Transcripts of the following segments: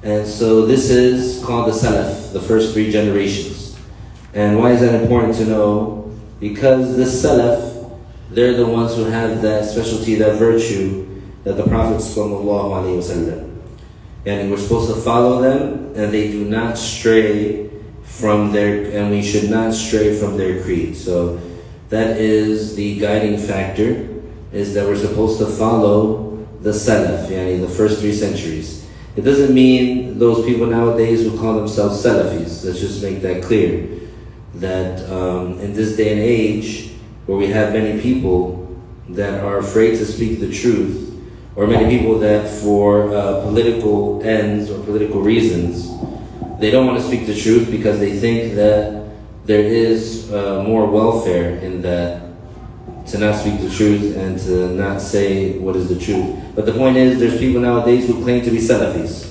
And so this is called the Salaf, the first three generations. And why is that important to know? Because the Salaf, they're the ones who have that specialty, that virtue that the Prophet ﷺ. And we're supposed to follow them, and they do not stray from and we should not stray from their creed. So that is the guiding factor, is that we're supposed to follow the Salaf, the first 3 centuries. It doesn't mean those people nowadays who call themselves Salafis. Let's just make that clear. That in this day and age, where we have many people that are afraid to speak the truth, or many people that for political ends or political reasons, they don't want to speak the truth because they think that there is more welfare in that, to not speak the truth and to not say what is the truth. But the point is, there's people nowadays who claim to be Salafis.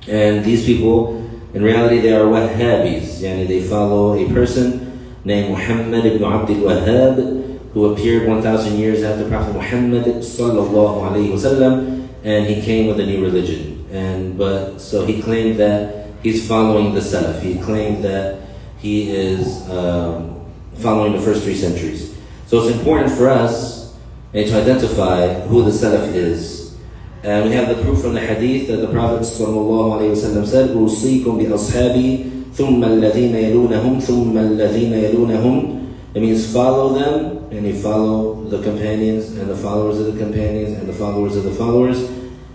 And these people, in reality, they are Wahhabis. They follow a person named Muhammad ibn Abdul Wahhab, who appeared 1,000 years after Prophet Muhammad sallallahu alaihi wasallam, and he came with a new religion. So he claimed that he's following the Salaf. He claimed that he is following the first 3 centuries. So it's important for us to identify who the Salaf is. And we have the proof from the hadith that the Prophet ﷺ said, أُوصِيكُمْ بِأَصْحَابِي ثُمَّ الَّذِينَ يَلُونَهُمْ ثُمَّ الَّذِينَ يَلُونَهُمْ. It means follow them, and you follow the companions and the followers of the companions and the followers of the followers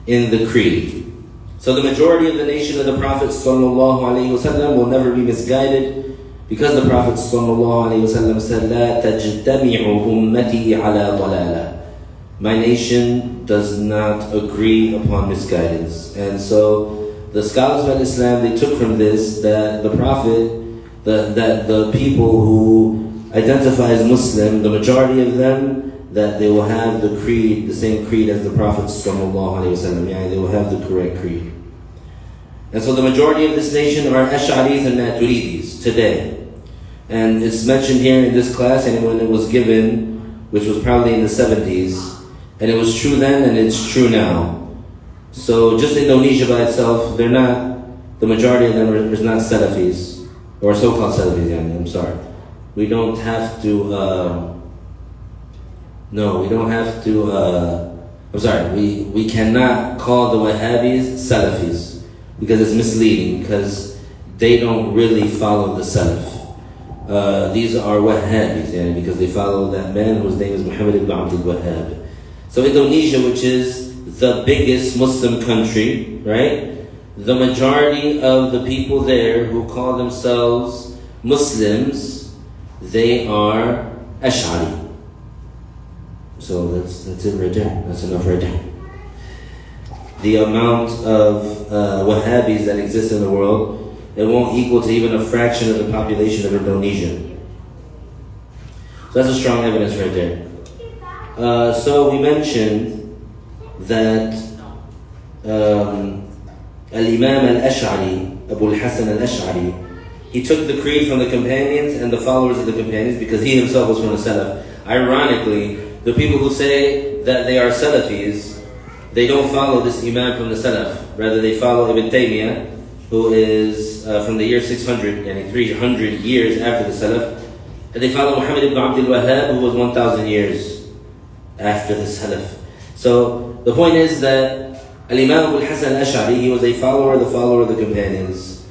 in the creed. So the majority of the nation of the Prophet ﷺ will never be misguided, because the Prophet ﷺ said, لا تجتمع أمتي على ضلالة. My nation does not agree upon misguidance. And so the scholars of Islam, they took from this that the Prophet, that the people who identify as Muslim, the majority of them, that they will have the creed, the same creed as the Prophet ﷺ. They will have the correct creed. And so the majority of this nation are Ash'aris and Maturidis today. And it's mentioned here in this class, and when it was given, which was probably in the 70s, and it was true then and it's true now. So just Indonesia by itself, the majority of them is not Salafis, or so-called Salafis, I'm sorry. We don't have to, we cannot call the Wahhabis Salafis, because it's misleading, because they don't really follow the Salaf. These are Wahhabis, because they follow that man whose name is Muhammad ibn Abdul Wahhab. So Indonesia, which is the biggest Muslim country, right? The majority of the people there who call themselves Muslims, they are Ash'ari. So that's it right there. That's enough right there. The amount of Wahhabis that exist in the world, it won't equal to even a fraction of the population of Indonesia. So that's a strong evidence right there. So we mentioned that Al-Imam Al-Ash'ari, Abu al-Hasan Al-Ash'ari, he took the creed from the companions and the followers of the companions, because he himself was from the Salaf. Ironically, the people who say that they are Salafis, they don't follow this Imam from the Salaf. Rather, they follow Ibn Taymiyyah, who is from the year 600, and 300 years after the Salaf. And they follow Muhammad ibn Abdul Wahhab, who was 1,000 years after the Salaf. So the point is that Al-Imam Al-Hasan Al-Ash'ari, he was a follower of the companions.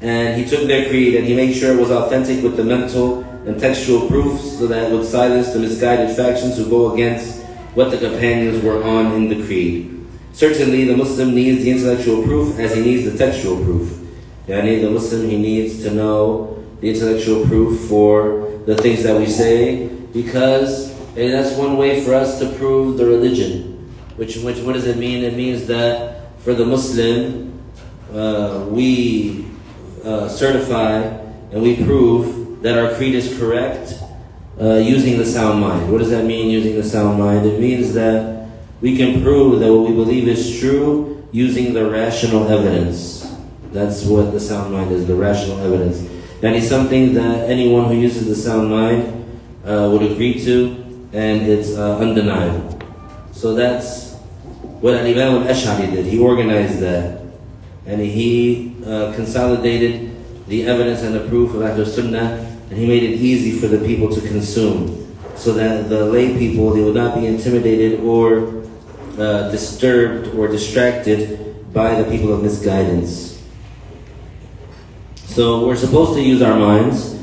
And he took their creed and he made sure it was authentic with the mental and textual proofs, so that it would silence the misguided factions who go against what the companions were on in the creed. Certainly the Muslim needs the intellectual proof as he needs the textual proof. The Muslim, he needs to know the intellectual proof for the things that we say, because that's one way for us to prove the religion. What does it mean? It means that for the Muslim, we certify and we prove that our creed is correct using the sound mind. What does that mean, using the sound mind? It means that we can prove that what we believe is true using the rational evidence. That's what the sound mind is, the rational evidence. And it's something that anyone who uses the sound mind would agree to, and it's undeniable. So that's what Al-Imam Al-Ash'ari did. He organized that. and he consolidated the evidence and the proof of Ahlul Sunnah, and he made it easy for the people to consume, so that the lay people, they would not be intimidated or disturbed or distracted by the people of misguidance. So we're supposed to use our minds,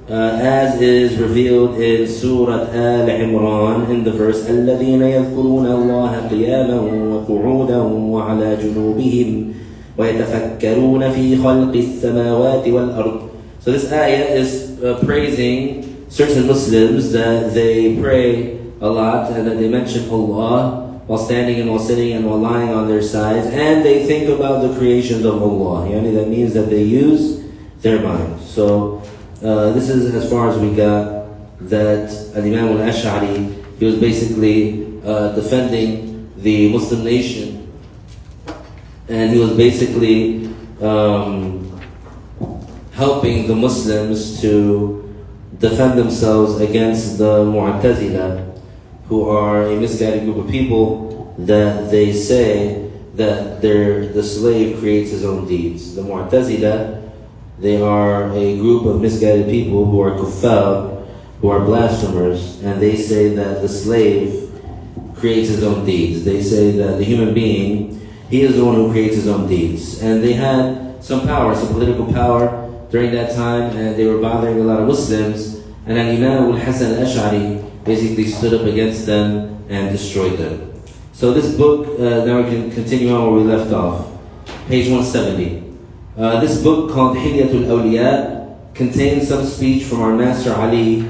as is revealed in Surah Al-Imran in the verse الَّذِينَ يَذْكُرُونَ اللَّهَ قِيَامًا وَقُعُودًا وَعَلَى جُنُوبِهِمْ وَيَتَفَكَّرُونَ فِي خَلْقِ السَّمَاوَاتِ وَالْأَرْضِ. So this ayah is praising certain Muslims that they pray a lot and that they mention Allah while standing and while sitting and while lying on their sides, and they think about the creations of Allah. Yani that means that they use their mind. So this is as far as we got, that Al-Imam Al-Ash'ari, he was basically defending the Muslim nation, and he was basically helping the Muslims to defend themselves against the Mu'tazila, who are a misguided group of people that they say that the slave creates his own deeds. The Mu'tazila, they are a group of misguided people who are kuffar, who are blasphemers, and they say that the slave creates his own deeds. They say that the human being, he is the one who creates his own deeds. And they had some power, some political power during that time, and they were bothering a lot of Muslims, and Al-Imam Al-Hasan Al-Ash'ari basically stood up against them and destroyed them. So this book, now we can continue on where we left off. Page 170. This book called Hilyatul Awliya contains some speech from our Master Ali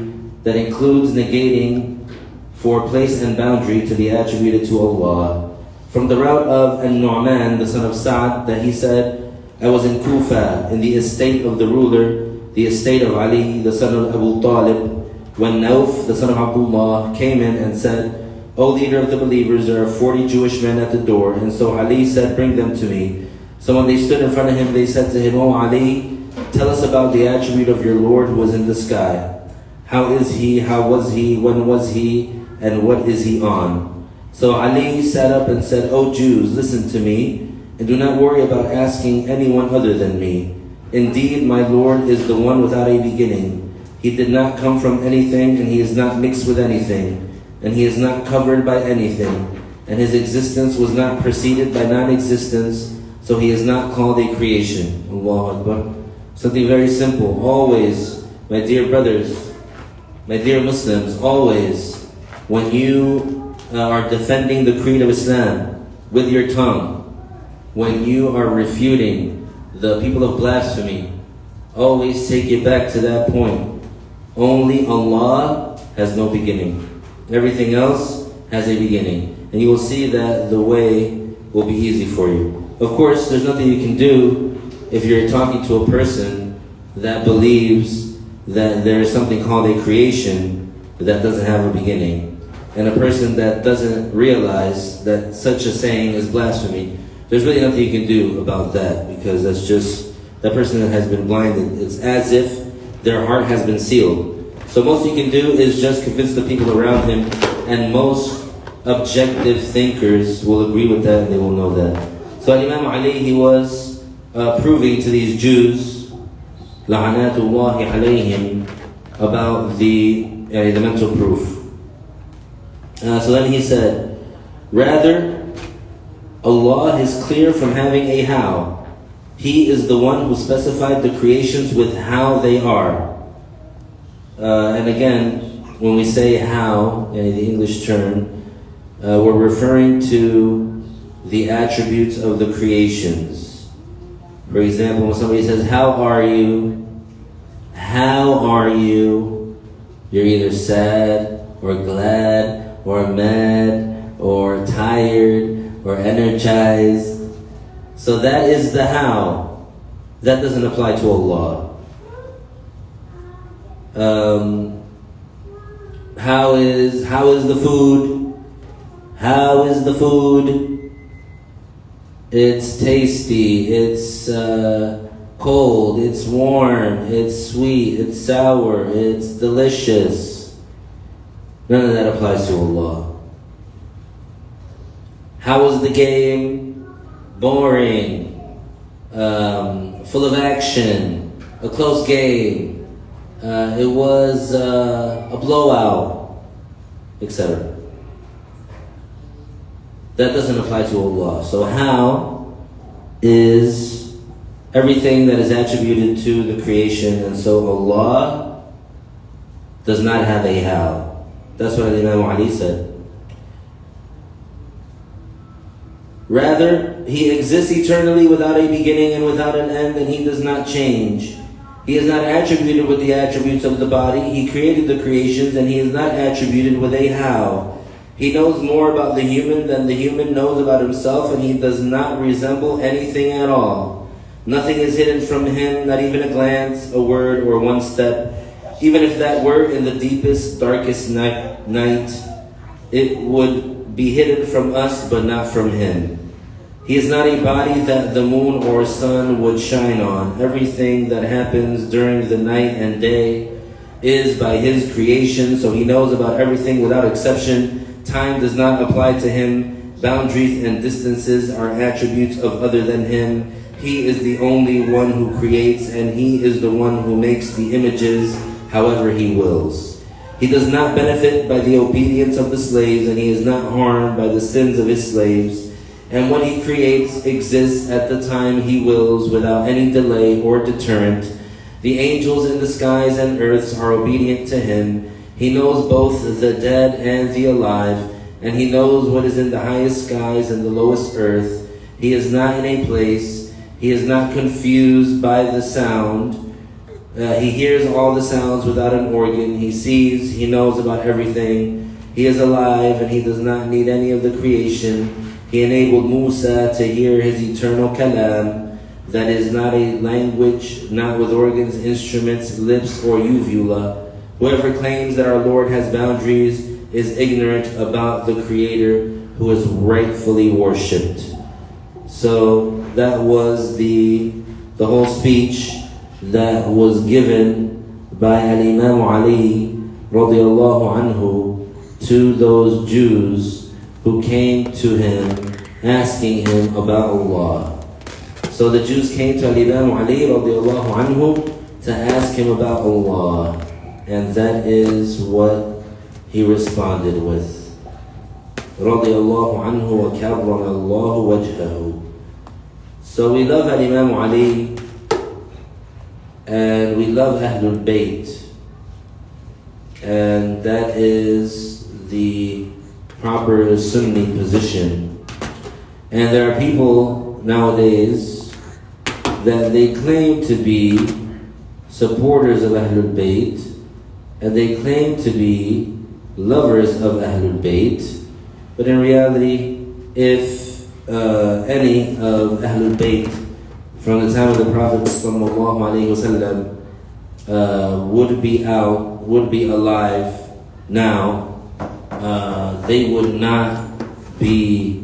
that includes negating for place and boundary to be attributed to Allah. From the route of An-Nu'man, the son of Sa'd, that he said, I was in Kufa, in the estate of the ruler, the estate of Ali, the son of Abu Talib, when Nauf, the son of Abdullah, came in and said, O leader of the believers, there are 40 Jewish men at the door. And so Ali said, bring them to me. So when they stood in front of him, they said to him, O Ali, tell us about the attribute of your Lord who is in the sky. How is he? How was he? When was he? And what is he on? So Ali sat up and said, O Jews, listen to me, and do not worry about asking anyone other than me. Indeed, my Lord is the one without a beginning. He did not come from anything, and he is not mixed with anything, and he is not covered by anything, and his existence was not preceded by non-existence, so he is not called a creation. Allahu Akbar. Something very simple. Always, my dear brothers, my dear Muslims, always, when you are defending the creed of Islam with your tongue, when you are refuting the people of blasphemy, always take it back to that point. Only Allah has no beginning. Everything else has a beginning. And you will see that the way will be easy for you. Of course, there's nothing you can do if you're talking to a person that believes that there is something called a creation that doesn't have a beginning, and a person that doesn't realize that such a saying is blasphemy. There's really nothing you can do about that, because that's just, that person that has been blinded. It's as if their heart has been sealed. So most you can do is just convince the people around him, and most objective thinkers will agree with that, and they will know that. So Imam Ali, he was proving to these Jews, la'anatullahi alayhim, about the mental proof. So then he said, rather, Allah is clear from having a how. He is the one who specified the creations with how they are. And again, when we say how, in the English term, we're referring to the attributes of the creations. For example, when somebody says, how are you? How are you? You're either sad or glad or mad or tired or energized. So that is the how. That doesn't apply to Allah. How is the food? How is the food? It's tasty, it's cold, it's warm, it's sweet, it's sour, it's delicious. None of that applies to Allah. How was the game? Boring. full of action, a close game, it was a blowout, etc. That doesn't apply to Allah. So how is everything that is attributed to the creation, and so Allah does not have a how. That's what Imam Ali said. Rather, He exists eternally without a beginning and without an end, and He does not change. He is not attributed with the attributes of the body. He created the creations, and He is not attributed with a how. He knows more about the human than the human knows about himself, and He does not resemble anything at all. Nothing is hidden from Him, not even a glance, a word, or one step. Even if that were in the deepest, darkest night, it would be hidden from us, but not from Him. He is not a body that the moon or sun would shine on. Everything that happens during the night and day is by His creation, so He knows about everything without exception. Time does not apply to Him. Boundaries and distances are attributes of other than Him. He is the only one who creates, and He is the one who makes the images however He wills. He does not benefit by the obedience of the slaves, and He is not harmed by the sins of His slaves. And what He creates exists at the time He wills, without any delay or deterrent. The angels in the skies and earths are obedient to Him. He knows both the dead and the alive, and He knows what is in the highest skies and the lowest earth. He is not in a place. He is not confused by the sound. He hears all the sounds without an organ. He sees, He knows about everything. He is alive, and He does not need any of the creation. He enabled Musa to hear His eternal kalam, that is not a language, not with organs, instruments, lips, or uvula. Whoever claims that our Lord has boundaries is ignorant about the Creator who is rightfully worshipped. So that was the whole speech that was given by Al-Imam Ali radiallahu anhu to those Jews who came to him asking him about Allah. So the Jews came to Al-Imam Ali radiallahu anhu to ask him about Allah, and that is what he responded with. Radiallahu anhu wa karrama Allahu wajhahu. So we love Al-Imam Ali, and we love Ahlul Bayt, and that is the proper Sunni position. And there are people nowadays that they claim to be supporters of Ahlul Bayt, and they claim to be lovers of Ahlul Bayt, but in reality, if any of Ahlul Bayt from the time of the Prophet ﷺ would be alive now, they would not be,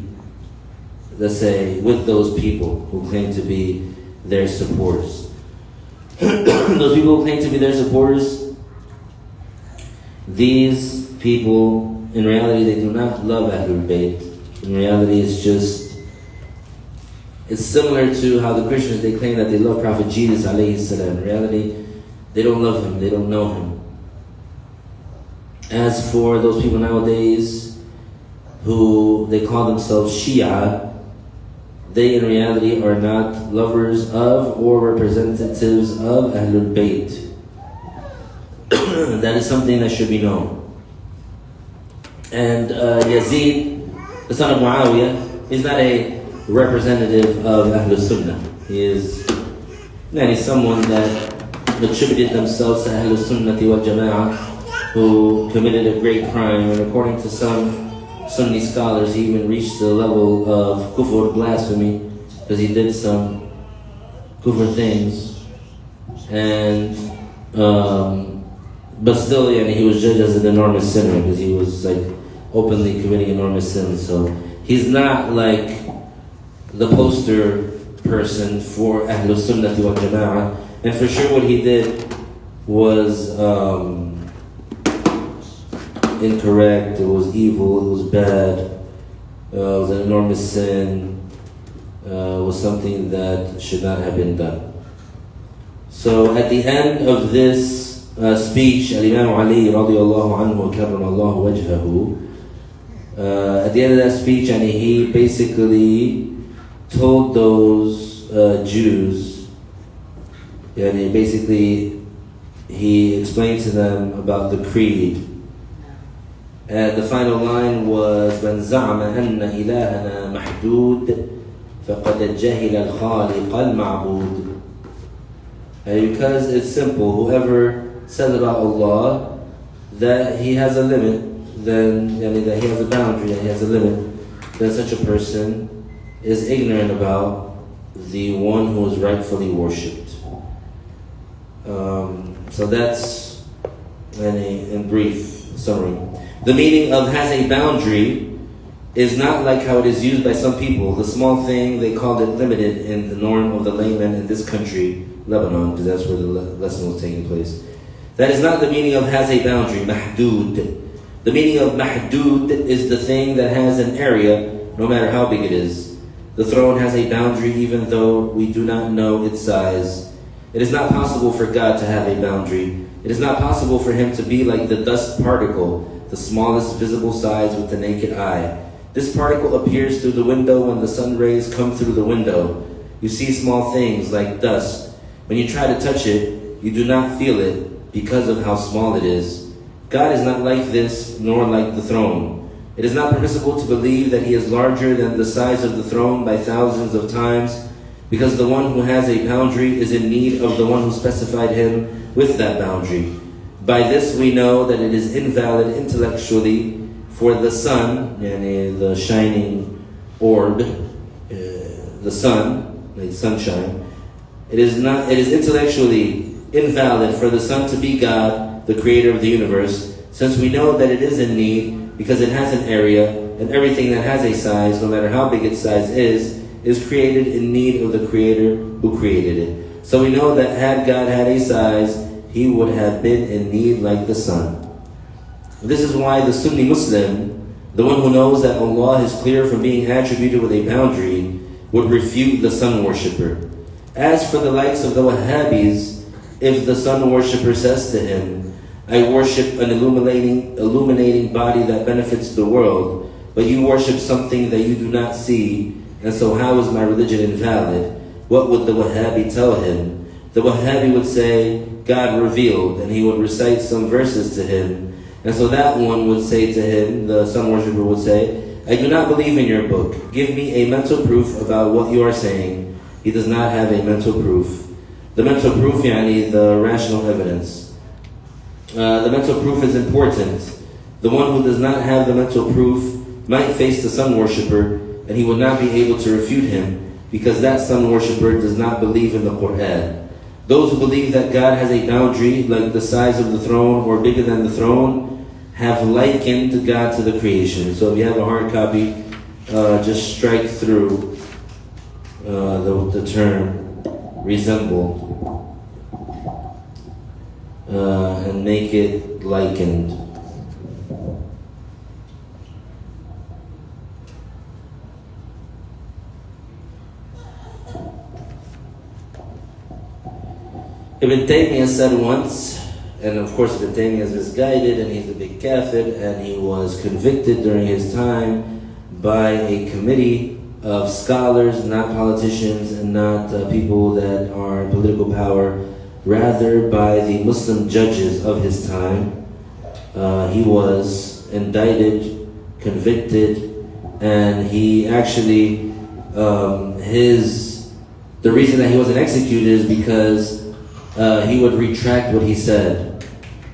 let's say, with those people who claim to be their supporters. Those people who claim to be their supporters, these people, in reality, they do not love Ahlul Bayt. In reality, it's similar to how the Christians, they claim that they love Prophet Jesus alayhi salam. In reality, they don't love him, they don't know him. As for those people nowadays who they call themselves Shia, they in reality are not lovers of or representatives of Ahlul Bayt. That is something that should be known. And Yazid, the son of Muawiyah, is not a representative of Ahlul Sunnah. He's someone that attributed themselves to Ahlul Sunnah wal Jama'ah, who committed a great crime, and according to some Sunni scholars, he even reached the level of kufr, blasphemy, because he did some kufr things. And but still, he was judged as an enormous sinner because he was openly committing enormous sins. So he's not like the poster person for Ahlul Sunnah wal Jama'ah. And for sure what he did was incorrect, it was evil, it was bad, it was an enormous sin. was something that should not have been done. So at the end of this speech, Al-Imam Ali radiallahu anhu karramallahu wajhahu, at the end of that speech, and he basically told those Jews, and basically he explained to them about the creed. And the final line was من زعم أن إلهنا محدود فقد جهل الخالق المعبود. And because it's simple, whoever says about Allah that He has a limit, then that He has a boundary, that He has a limit, then such a person is ignorant about the one who is rightfully worshipped. So that's in brief summary. The meaning of has a boundary is not like how it is used by some people. The small thing, they called it limited in the norm of the layman in this country, Lebanon, because that's where the lesson was taking place. That is not the meaning of has a boundary, mahdood. The meaning of mahdood is the thing that has an area, no matter how big it is. The throne has a boundary even though we do not know its size. It is not possible for God to have a boundary. It is not possible for Him to be like the dust particle, the smallest visible size with the naked eye. This particle appears through the window when the sun rays come through the window. You see small things like dust. When you try to touch it, you do not feel it because of how small it is. God is not like this, nor like the throne. It is not permissible to believe that He is larger than the size of the throne by thousands of times, because the one who has a boundary is in need of the one who specified Him with that boundary. By this we know that it is invalid intellectually for the sun, the shining orb, the sun, like sunshine. It is intellectually invalid for the sun to be God, the creator of the universe, since we know that it is in need because it has an area, and everything that has a size, no matter how big its size is created in need of the creator who created it. So we know that had God had a size, He would have been in need like the sun. This is why the Sunni Muslim, the one who knows that Allah is clear from being attributed with a boundary, would refute the sun worshipper. As for the likes of the Wahhabis, if the sun worshipper says to him, I worship an illuminating body that benefits the world, but you worship something that you do not see, and so how is my religion invalid? What would the Wahhabi tell him? The Wahhabi would say, God revealed, and he would recite some verses to him. And so that one would say to him, the sun worshipper would say, I do not believe in your book. Give me a mental proof about what you are saying. He does not have a mental proof. The mental proof, the rational evidence. The mental proof is important. The one who does not have the mental proof might face the sun worshipper, and he would not be able to refute him, because that sun worshipper does not believe in the Quran. Those who believe that God has a boundary, like the size of the throne or bigger than the throne, have likened God to the creation. So if you have a hard copy, just strike through the term resemble and make it likened. Ibn Taymiyyah said once, and of course Ibn Taymiyyah is misguided and he's a big kafir, and he was convicted during his time by a committee of scholars, not politicians and not people that are in political power, rather by the Muslim judges of his time. He was indicted, convicted, and he actually, the reason that he wasn't executed is because he would retract what he said.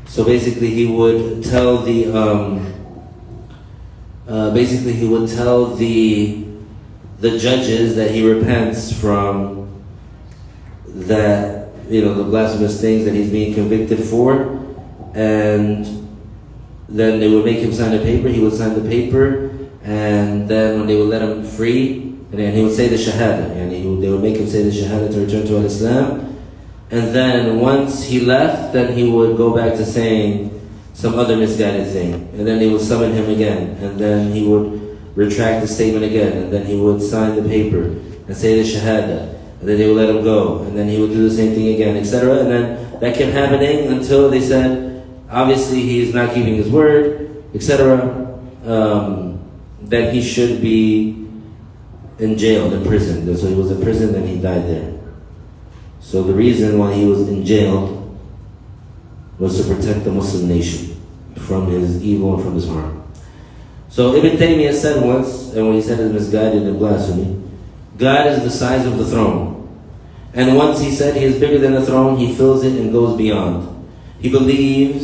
So basically he would tell the judges that he repents from that, the blasphemous things that he's being convicted for, and then they would make him sign a paper. He would sign the paper, and then when they would let him free, and then he would say the shahada, and they would make him say the shahada to return to Islam. And then once he left, then he would go back to saying some other misguided thing. And then they would summon him again. And then he would retract the statement again. And then he would sign the paper. and say the shahada, and then they would let him go, and then he would do the same thing again, etc. And then that kept happening until they said, obviously he's not keeping his word, etc. Then he should be in jail, in prison. So he was in prison and he died there. So the reason why he was in jail was to protect the Muslim nation from his evil and from his harm. So Ibn Taymiyyah said once, and what he said is misguided and blasphemy, God is the size of the throne. And once he said he is bigger than the throne, he fills it and goes beyond. He believed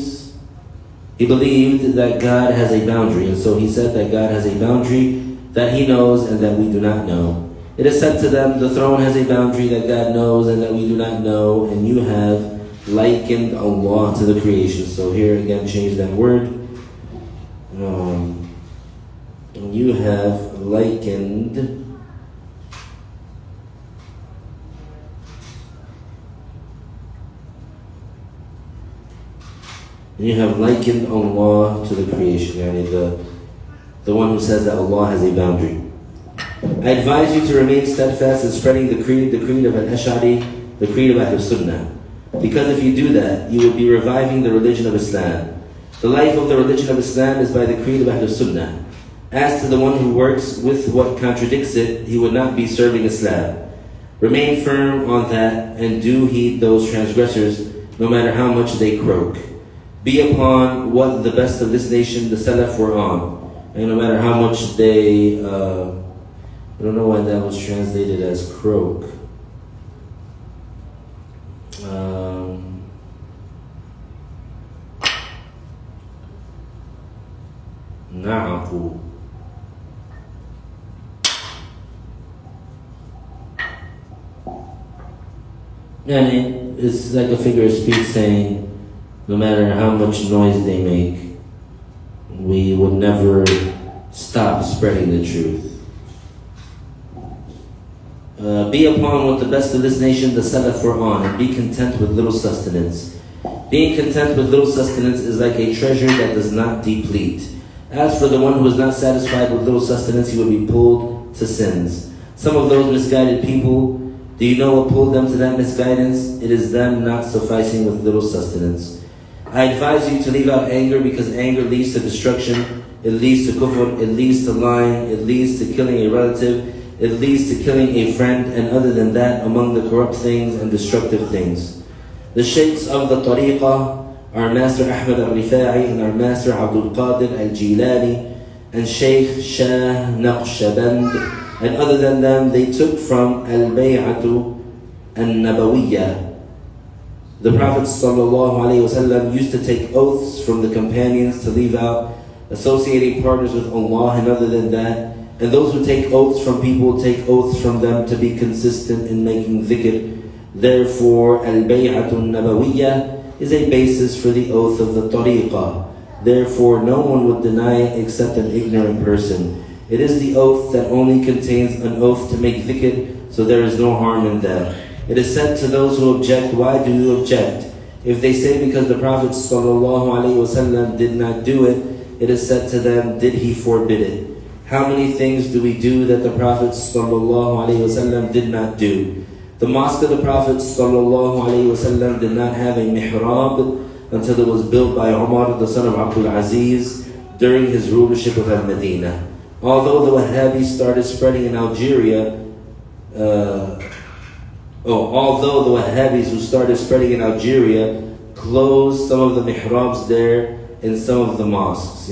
that God has a boundary, and so he said that God has a boundary that he knows and that we do not know. It is said to them, the throne has a boundary that God knows and that we do not know, and you have likened Allah to the creation. So here again, change that word. You have likened Allah to the creation. Yani the one who says that Allah has a boundary. I advise you to remain steadfast in spreading the creed of Al-Ash'ari, the creed of Ahlul Sunnah. Because if you do that, you will be reviving the religion of Islam. The life of the religion of Islam is by the creed of Ahlul Sunnah. As to the one who works with what contradicts it, he would not be serving Islam. Remain firm on that and do heed those transgressors, no matter how much they croak. Be upon what the best of this nation, the Salaf, were on. And no matter how much they, I don't know why that was translated as croak. Na'aku. And it's like a figure of speech saying, no matter how much noise they make, we will never stop spreading the truth. Be upon what the best of this nation, the Salaf, were on, and be content with little sustenance. Being content with little sustenance is like a treasure that does not deplete. As for the one who is not satisfied with little sustenance, he will be pulled to sins. Some of those misguided people, do you know what pulled them to that misguidance? It is them not sufficing with little sustenance. I advise you to leave out anger, because anger leads to destruction, it leads to kufr, it leads to lying, it leads to killing a relative, it leads to killing a friend, and other than that, among the corrupt things and destructive things. The sheikhs of the tariqah, our master Ahmad al-Rifa'i and our master Abdul Qadir al-Jilani and Sheikh Shah Naqshband, and other than them, they took from al-Bay'atu al-Nabawiyyah. The Prophet ﷺ used to take oaths from the companions to leave out associating partners with Allah and other than that. And those who take oaths from people take oaths from them to be consistent in making dhikr. Therefore, al-Bay'atu al-Nabawiyyah is a basis for the oath of the tariqah. Therefore, no one would deny it except an ignorant person. It is the oath that only contains an oath to make dhikr, so there is no harm in that. It is said to those who object, why do you object? If they say because the Prophet ﷺ did not do it, it is said to them, did he forbid it? How many things do we do that the Prophet ﷺ did not do? The mosque of the Prophet ﷺ did not have a mihrab until it was built by Umar, the son of Abdul Aziz, during his rulership of Al-Madinah. Although the Wahhabis started spreading in Algeria, although the Wahhabis who started spreading in Algeria closed some of the mihrabs there in some of the mosques,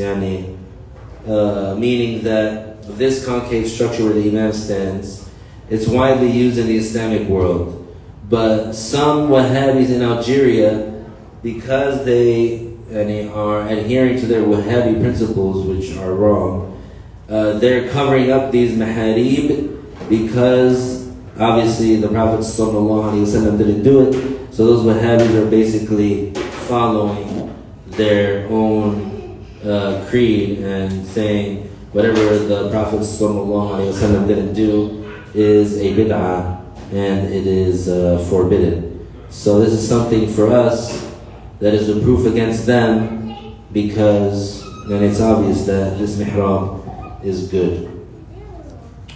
meaning that this concave structure where the Imam stands, it's widely used in the Islamic world. But some Wahhabis in Algeria, because they are adhering to their Wahhabi principles, which are wrong, they're covering up these maharib because obviously the Prophet ﷺ didn't do it. So those Wahhabis are basically following their own creed and saying whatever the Prophet ﷺ didn't do is a bid'ah and it is forbidden. So this is something for us that is a proof against them, because then it's obvious that this mihrab is good.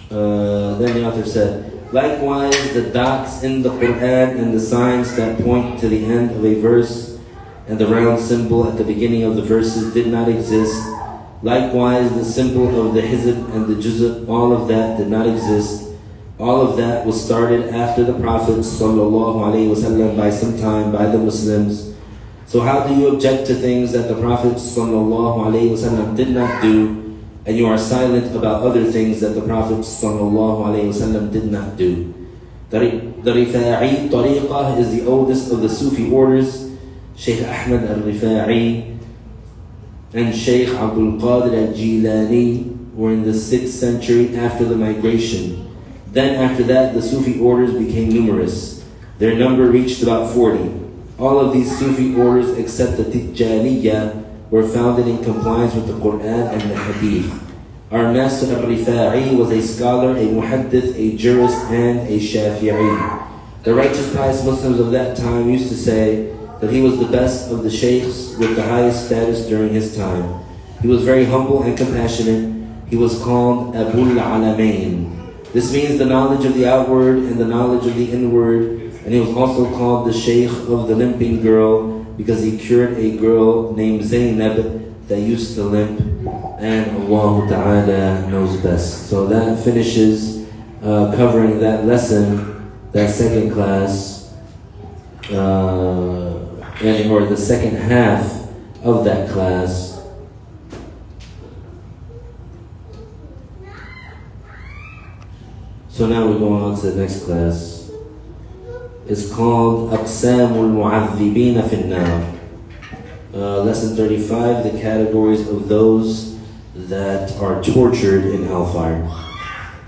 Then the author said, Likewise, the dots in the Quran and the signs that point to the end of a verse and the round symbol at the beginning of the verses did not exist. Likewise, the symbol of the hizb and the juz', all of that did not exist. All of that was started after the Prophet ﷺ by some time by the Muslims. So how do you object to things that the Prophet ﷺ did not do, and you are silent about other things that the Prophet ﷺ did not do? The Rifa'i Tariqah is the oldest of the Sufi orders. Shaykh Ahmad al-Rifa'i and Shaykh Abdul Qadir al-Jilani were in the 6th century after the migration. Then after that, the Sufi orders became numerous. Their number reached about 40. All of these Sufi orders, except the Tijaniya, were founded in compliance with the Quran and the Hadith. Our Master al-Rifa'i was a scholar, a muhaddith, a jurist, and a shafi'i. The righteous pious Muslims of that time used to say that he was the best of the sheikhs with the highest status during his time. He was very humble and compassionate. He was called Abul Alamain. This means the knowledge of the outward and the knowledge of the inward. And he was also called the Sheikh of the limping girl because he cured a girl named Zainab that used to limp. And Allah Ta'ala knows best. So that finishes covering that lesson, that second class, or the second half of that class. So now we're going on to the next class. It's called Aqsamul Mu'adhibina fi an-Nar. Lesson 35, the categories of those that are tortured in hellfire.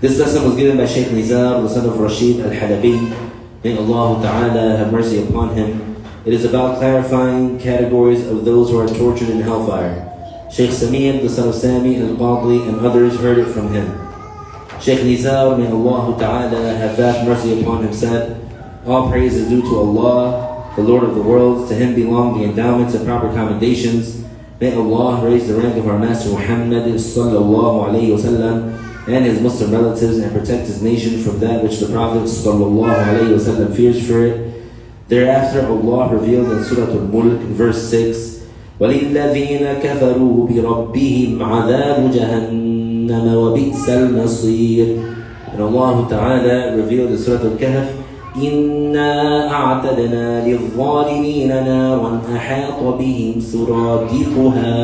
This lesson was given by Shaykh Nizar, the son of Rashid al-Halabi. May Allah Ta'ala have mercy upon him. It is about clarifying categories of those who are tortured in hellfire. Shaykh Samir, the son of Sami al-Qadli, and others heard it from him. Shaykh Nizar, may Allah Ta'ala have vast mercy upon him, said, all praise is due to Allah, the Lord of the worlds. To him belong the endowments and proper commendations. May Allah raise the rank of our Master Muhammad sallallahu alayhi wasallam and his Muslim relatives and protect his nation from that which the Prophet sallallahu alayhi wasallam fears for it. Thereafter Allah revealed in Surah Al-Mulk, verse 6, وَلِلَّذِينَ كَفَرُوا بِرَبِّهِمْ عَذَابُ جَهَنَّمَ وَبِئْسَ الْمَصِيرُ. And Allah Ta'ala revealed in Surah Al-Kahf, إِنَّا أَعْتَدْنَا لِلظَّالِمِينَ نَارًا أَحَاطَ بِهِمْ سُرَادِقُهَا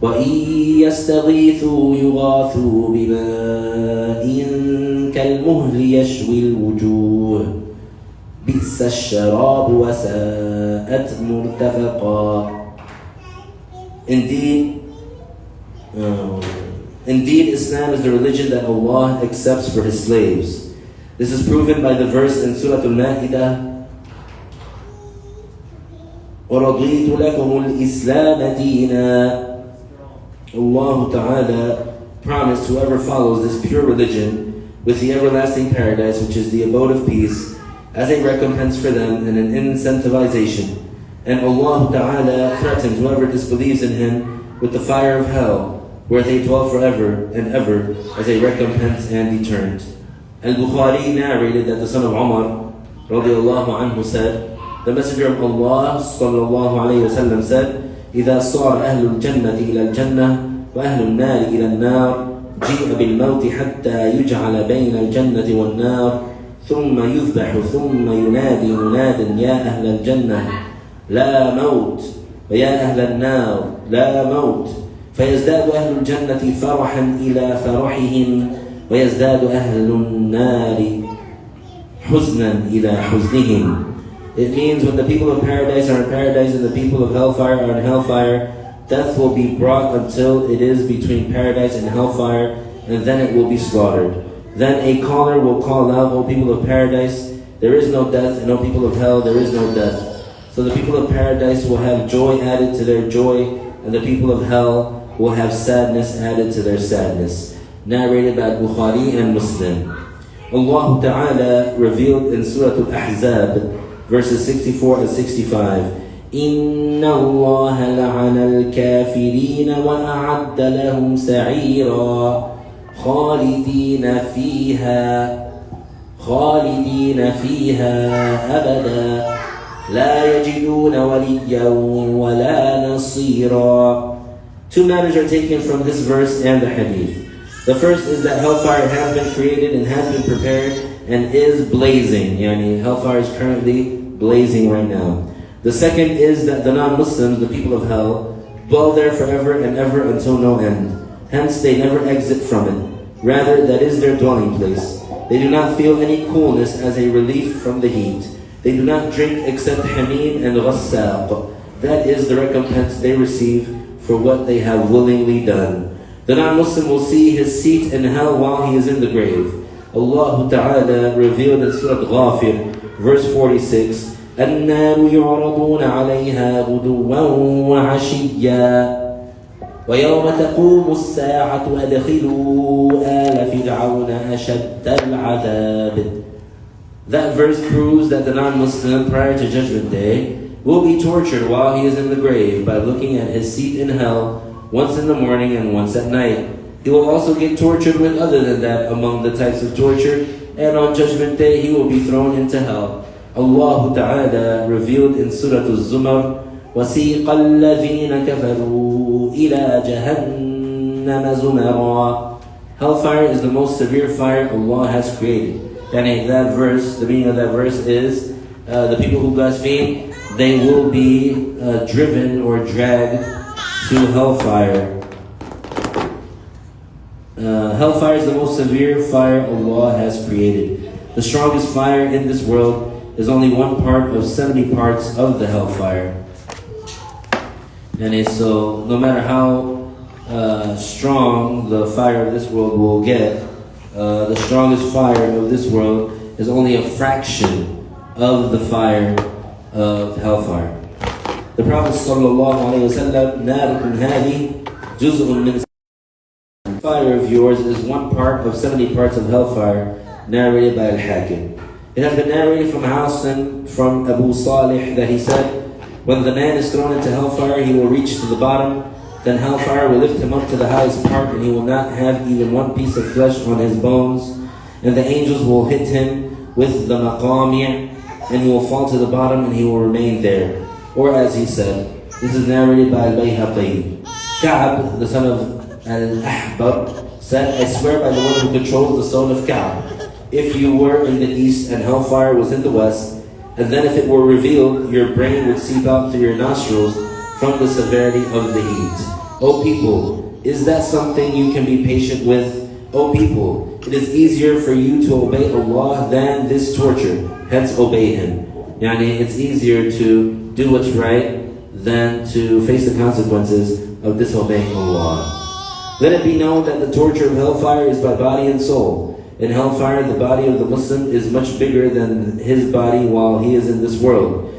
وَإِنْ يَسْتَغِيثُوا يُغَاثُوا بِمَاءٍ كَالْمُهْلِ يَشْوِي الْوُجُوهِ بِئْسَ الشَّرَابُ وَسَاءَتْ مُرْتَفَقًا. Indeed, Islam is the religion that Allah accepts for His slaves. This is proven by the verse in Surah Al-Ma'idah, وَرَضِيتُ لَكُمُ الْإِسْلَامَ دِينًا. Allah Ta'ala promised whoever follows this pure religion with the everlasting paradise, which is the abode of peace, as a recompense for them and an incentivization. And Allah Ta'ala threatened whoever disbelieves in Him with the fire of hell, where they dwell forever and ever, as a recompense and deterrent. Al-Bukhari narrated that the son of Umar radiallahu anhu said, the Messenger of Allah sallallahu alayhi wa sallam said, إِذَا صَارَ أَهْلُ الْجَنَّةِ إِلَى الْجَنَّةِ وَأَهْلُ النَّارِ إِلَى النَّارِ جِيءَ بِالْمَوْتِ حَتَّى يُجْعَلَ بَيْنَ الْجَنَّةِ وَالنَّارِ ثُمَّ يُذْبَحُ ثُمَّ يُنَادِي مُنَادٍ يَا أَهْلَ الْجَنَّةِ لَا مَوْتٍ وَيَا أَهْلَ النَّارِ لَا مَوْتٍ فيزداد أهل الجنة فرحا إلى فرحهم ويزداد أهل النار حزنا إلى حزنهم. It means when the people of paradise are in paradise and the people of hellfire are in hellfire, death will be brought until it is between paradise and hellfire, and then it will be slaughtered. Then a caller will call out, O people of paradise, there is no death, and O people of hell, there is no death. So the people of paradise will have joy added to their joy, and the people of hell will have sadness added to their sadness. Narrated by Bukhari and Muslim. Allah Ta'ala revealed in Surah Al-Ahzab, verses 64 and 65, إِنَّ اللَّهَ لَعَنَ الْكَافِرِينَ وَأَعَدَّ لَهُمْ سَعِيرًا خَالِدِينَ خالدين فيها أبدا لا يجدون وليا ولا نصيرا. Two matters are taken from this verse and the hadith. The first is that hellfire has been created and has been prepared and is blazing. Yani hellfire is currently blazing right now. The second is that the non-Muslims, the people of hell, dwell there forever and ever until no end. Hence they never exit from it. Rather, that is their dwelling place. They do not feel any coolness as a relief from the heat. They do not drink except hamim and ghassaq. That is the recompense they receive for what they have willingly done. The non-Muslim will see his seat in hell while he is in the grave. Allah Ta'ala revealed in Surah Ghafir, verse 46, النار يعرضون عليها غدوا وعشيا ويوم تقوم الساعة أدخلوا آل فرعون أشد العذاب. That verse proves that the non-Muslim prior to Judgment Day will be tortured while he is in the grave by looking at his seat in hell once in the morning and once at night. He will also get tortured with other than that among the types of torture, and on Judgment Day he will be thrown into hell. Allah Ta'ala revealed in Surah Al-Zumar, وَسِيقَ الَّذِينَ كَفَرُوا إِلَى جَهَنَّمَ زُمَرًا. Hellfire is the most severe fire Allah has created. And that verse, the meaning of that verse is, the people who blaspheme, they will be driven or dragged to hellfire. Hellfire is the most severe fire Allah has created. The strongest fire in this world is only one part of 70 parts of the hellfire. And so, no matter how strong the fire of this world will get, the strongest fire of this world is only a fraction of the fire of hellfire. The Prophet ﷺ, نَارٌ هَذِهِ جُزْءٌ مِّن. Fire of yours is one part of 70 parts of hellfire, narrated by Al-Hakim. It has been narrated from Hasan, from Abu Salih, that he said, when the man is thrown into hellfire, he will reach to the bottom, then hellfire will lift him up to the highest part, and he will not have even one piece of flesh on his bones, and the angels will hit him with the maqami', and he will fall to the bottom, and he will remain there. Or as he said, this is narrated by Al-Bayhaqi. Ka'b, the son of Al-Ahbar, said, I swear by the one who controls the soul of Ka'b, if you were in the east and hellfire was in the west, and then if it were revealed, your brain would seep out through your nostrils from the severity of the heat. O people, is that something you can be patient with? O people, it is easier for you to obey Allah than this torture, hence obey Him. Yani, it's easier to do what's right than to face the consequences of disobeying Allah. Let it be known that the torture of hellfire is by body and soul. In hellfire, the body of the Muslim is much bigger than his body while he is in this world.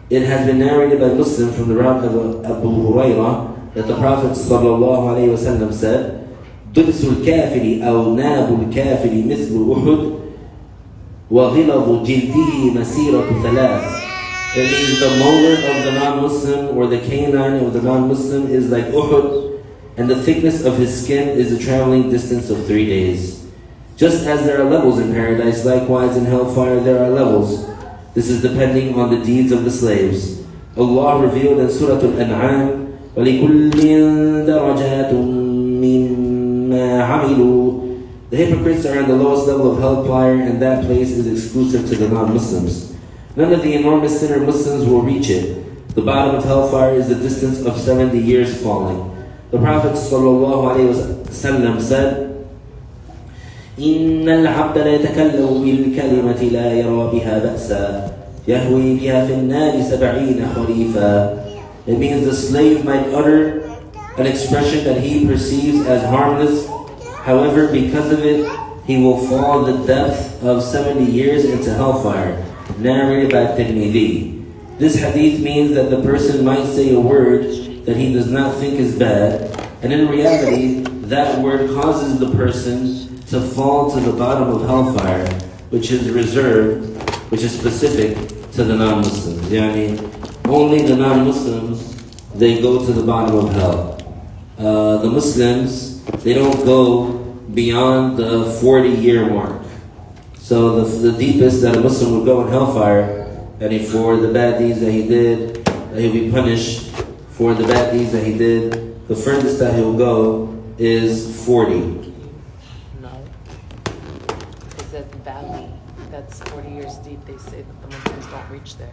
It has been narrated by Muslim from the route of Abu Hurairah that the Prophet ﷺ said, دُرْسُ الْكَافِرِ أَوْ نَابُ الْكَافِرِ مِثْلُ أُحُدٍ وَغِلَظُ جِلْدِهِ مَسِيرَةُ ثَلَاثٍ. It means the molar of the non-Muslim or the canine of the non-Muslim is like Uhud, and the thickness of his skin is a traveling distance of 3 days. Just as there are levels in paradise, likewise in hellfire there are levels. This is depending on the deeds of the slaves. Allah revealed in Surah Al-An'am, وَلِكُلٍّ دَرَجَاتٌ مِّمَّا عَمِلُوا. The hypocrites are in the lowest level of hellfire, and that place is exclusive to the non-Muslims. None of the enormous sinner Muslims will reach it. The bottom of hellfire is the distance of 70 years falling. The Prophet ﷺ said, إن العبد لا يتكلم بالكلمة لا يرى بها بأسا يهوي بها في النار 70 خريفا. It means the slave might utter an expression that he perceives as harmless. However, because of it, he will fall the depth of 70 years into hellfire. Narrated by Tirmidhi. This hadith means that the person might say a word that he does not think is bad, and in reality, that word causes the person to fall to the bottom of hellfire, which is reserved, which is specific to the non-Muslims. Yani, only the non-Muslims, they go to the bottom of hell. The Muslims, they don't go beyond the 40-year mark. So the deepest that a Muslim would go in hellfire, and for the bad deeds that he did, that he'll be punished for the bad deeds that he did, the furthest that he'll go is 40. No. They said the valley, that's 40 years deep. They say that the Muslims don't reach there.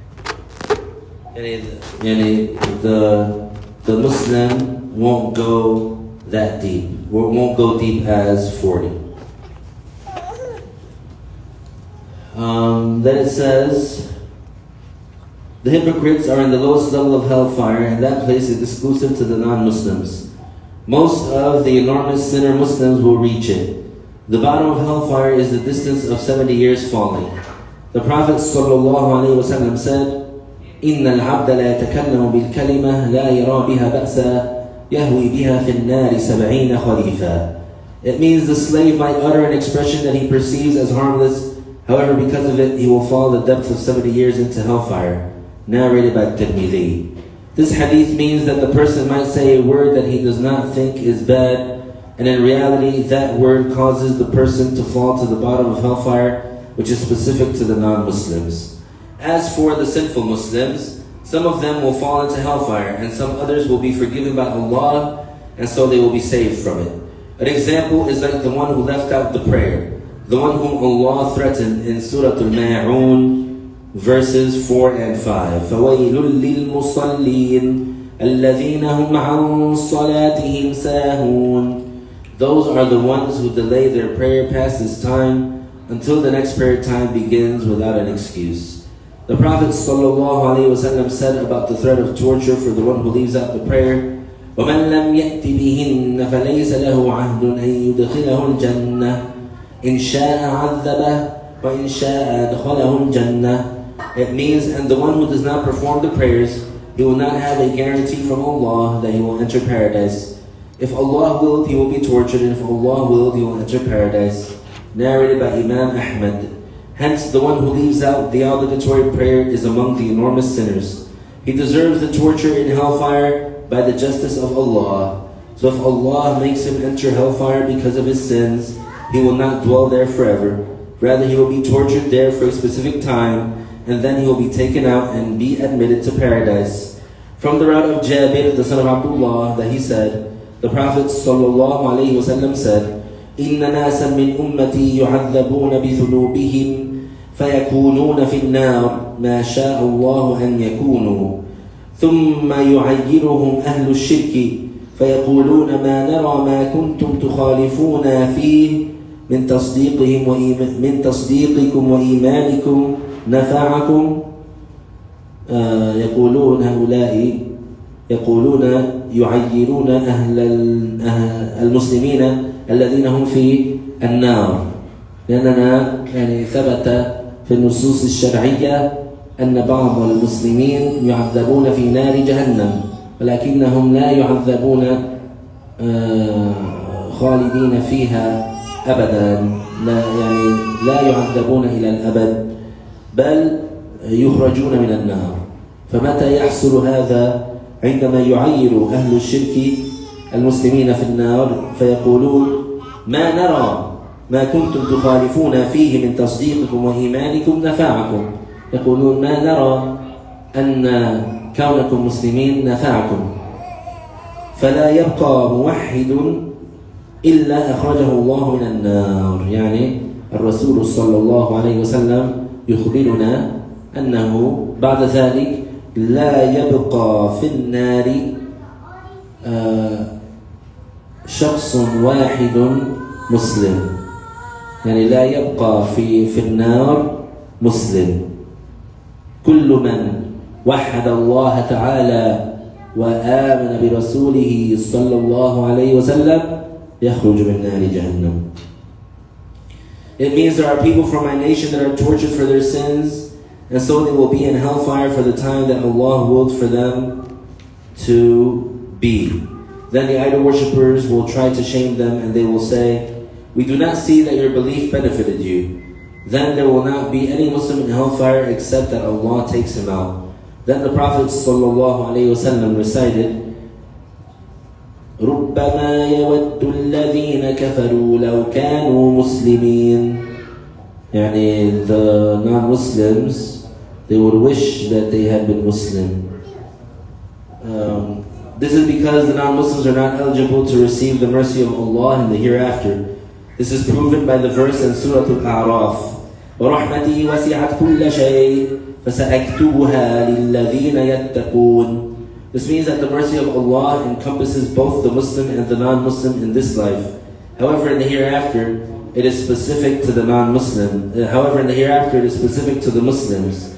The Muslim won't go that deep. Won't go deep as 40. Then it says, the hypocrites are in the lowest level of hellfire, and that place is exclusive to the non-Muslims. Most of the enormous sinner Muslims will reach it. The bottom of hellfire is the distance of 70 years falling. The Prophet ﷺ said, إن العبد لا يتكلم بالكلمة لا يرى بها بأسا يهوي بها في النار 70 خريفا. It means the slave might utter an expression that he perceives as harmless. However, because of it, he will fall the depth of 70 years into hellfire. Narrated by Tirmidhi. This hadith means that the person might say a word that he does not think is bad, and in reality, that word causes the person to fall to the bottom of hellfire, which is specific to the non-Muslims. As for the sinful Muslims, some of them will fall into hellfire, and some others will be forgiven by Allah, and so they will be saved from it. An example is like the one who left out the prayer, the one whom Allah threatened in Surah Al-Ma'un, verses 4 and 5. فَوَيْلٌ لِلْمُصَلِّينَ الَّذِينَ هُمْ عَنْ صَلَاتِهِمْ سَاهُونَ. Those are the ones who delay their prayer past its time until the next prayer time begins without an excuse. The Prophet ﷺ said about the threat of torture for the one who leaves out the prayer, وَمَنْ لَمْ يَأْتِ بِهِنَّ فَلَيْسَ لَهُ عَهْدٌ أَنْ يُدْخِلَهُ الْجَنَّةِ إِنْ شَاءَ عَذَّبَهُ وَإِنْ شَاءَ أَدْخَلَهُ الْجَنَّةِ. It means, and the one who does not perform the prayers, he will not have a guarantee from Allah that he will enter paradise. If Allah willed, he will be tortured, and if Allah willed, he will enter paradise. Narrated by Imam Ahmad. Hence, the one who leaves out the obligatory prayer is among the enormous sinners. He deserves the torture in hellfire by the justice of Allah. So if Allah makes him enter hellfire because of his sins, he will not dwell there forever. Rather, he will be tortured there for a specific time, and then he will be taken out and be admitted to paradise. From the route of Jabir, the son of Abdullah, that he said, the Prophet ﷺ said, إِنَّ نَاسًا مِّنْ أُمَّتِي يُعَذَّبُونَ بِذُنُوبِهِمْ فيكونون في النار ما شاء الله أن يكونوا ثم يعيرهم أهل الشرك فيقولون ما نرى ما كنتم تخالفون فيه من تصديقكم وإيمانكم نفعكم. يقولون هؤلاء يعيرون أهل المسلمين الذين هم في النار، لأننا ثبت في النصوص الشرعية أن بعض المسلمين يعذبون في نار جهنم، ولكنهم لا يعذبون خالدين فيها أبدا، لا يعذبون إلى الأبد، بل يخرجون من النار. فمتى يحصل هذا؟ عندما يعير أهل الشرك المسلمين في النار فيقولون ما نرى ما كنتم تخالفون فيه من تصديقكم وإيمانكم نفعكم. يقولون ما نرى أن كونكم مسلمين نفعكم، فلا يبقى موحد إلا أخرجه الله من النار. يعني الرسول صلى الله عليه وسلم يخبرنا أنه بعد ذلك لا يبقى في النار شخص واحد مسلم، لا يبقى في النار مسلم. كل من وحد الله تعالى وآمن برسوله صلى الله عليه وسلم يخرج من نار جهنم. It means there are people from my nation that are tortured for their sins, and so they will be in hellfire for the time that Allah willed for them to be. Then the idol worshippers will try to shame them, and they will say, we do not see that your belief benefited you. Then there will not be any Muslim in hellfire except that Allah takes him out. Then the Prophet ﷺ recited, ربما يود الذين كفروا لو كانوا مسلمين. The non-Muslims, they would wish that they had been Muslim. This is because the non-Muslims are not eligible to receive the mercy of Allah in the hereafter. This is proven by the verse in Surah Al-A'raf. وَرَحْمَتِي وَسِعَتْ كُلَّ شَيْءٍ فَسَأَكْتُبُهَا لِلَّذِينَ يَتَّقُونَ. This means that the mercy of Allah encompasses both the Muslim and the non-Muslim in this life. However, in the hereafter, it is specific to the non-Muslim. However, in the hereafter, it is specific to the Muslims,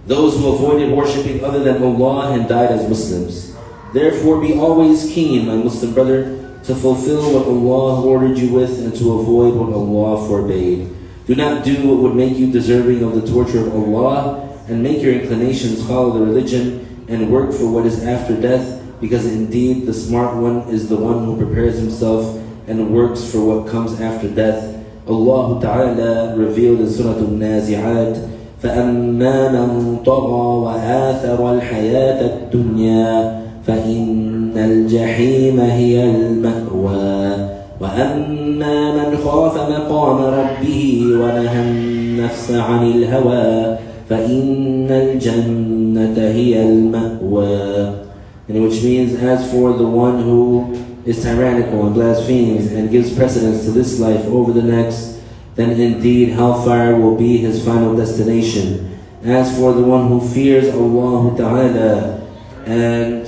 those who avoided worshipping other than Allah and died as Muslims. Therefore, be always keen, my Muslim brother, to fulfill what Allah ordered you with and to avoid what Allah forbade. Do not do what would make you deserving of the torture of Allah, and make your inclinations follow the religion, and work for what is after death, because indeed the smart one is the one who prepares himself and works for what comes after death. Allah Ta'ala revealed in Surah Al-Nazi'at, فَأَمَّا مَنْ طَغَى وَآثَرَ الْحَيَاةَ الدُّنْيَا فَإِنَّ الْجَحِيمَ هِيَ الْمَأْوَى وَأَمَّا مَنْ خَافَ مَقَامَ رَبِّهِ وَنَهَى النَّفْسَ عَنِ الْهَوَى فَإِنَّ الْجَنَّةَ هِيَ الْمَأْوَى. Which means, as for the one who is tyrannical and blasphemes and gives precedence to this life over the next, then indeed hellfire will be his final destination. As for the one who fears Allah Ta'ala and